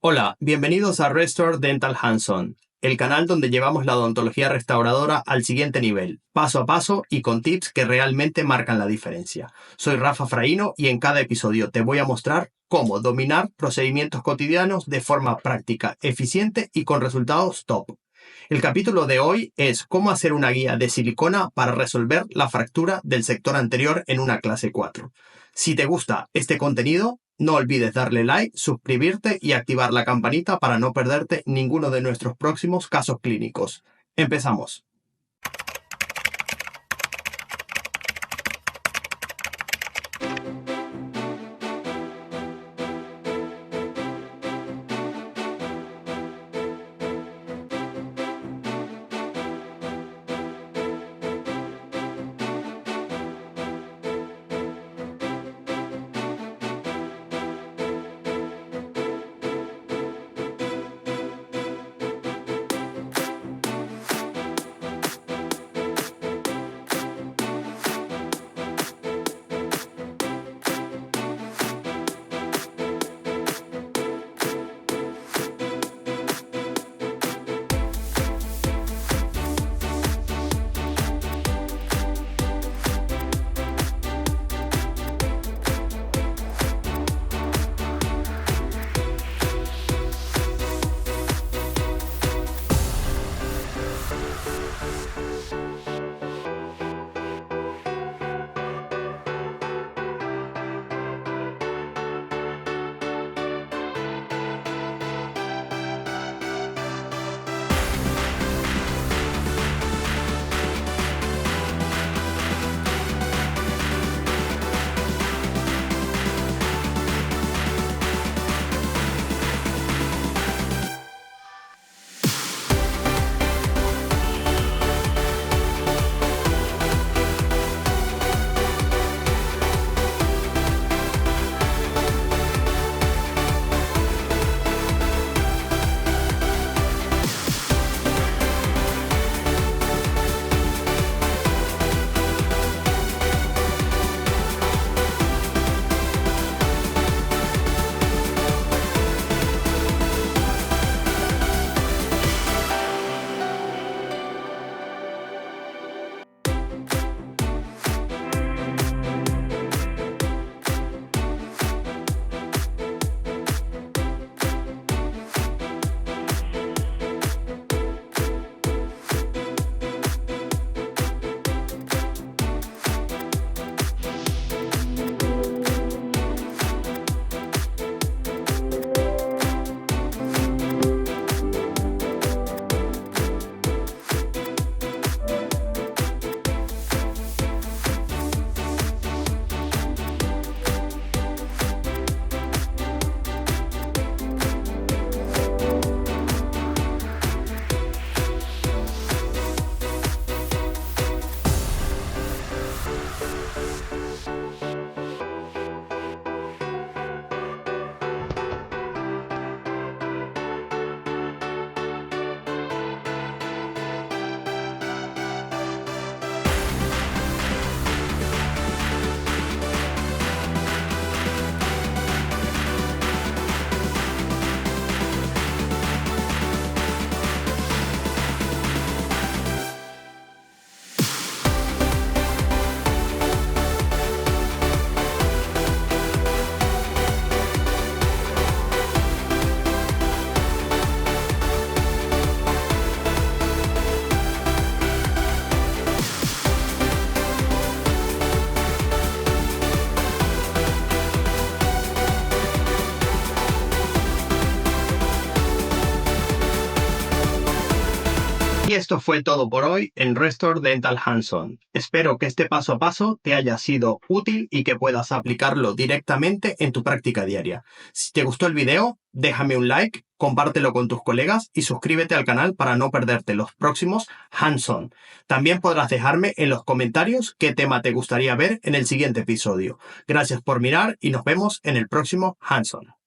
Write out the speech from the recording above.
Hola, bienvenidos a Restaurar Dental Hands-On, el canal donde llevamos la odontología restauradora al siguiente nivel, paso a paso y con tips que realmente marcan la diferencia. Soy Rafa Fraíno y en cada episodio te voy a mostrar cómo dominar procedimientos cotidianos de forma práctica, eficiente y con resultados top. El capítulo de hoy es cómo hacer una guía de silicona para resolver la fractura del sector anterior en una clase 4. Si te gusta este contenido, no olvides darle like, suscribirte y activar la campanita para no perderte ninguno de nuestros próximos casos clínicos. Empezamos. Y esto fue todo por hoy en Restaurar Dental Hands-On. Espero que este paso a paso te haya sido útil y que puedas aplicarlo directamente en tu práctica diaria. Si te gustó el video, déjame un like, compártelo con tus colegas y suscríbete al canal para no perderte los próximos Hands-On. También podrás dejarme en los comentarios qué tema te gustaría ver en el siguiente episodio. Gracias por mirar y nos vemos en el próximo Hands-On.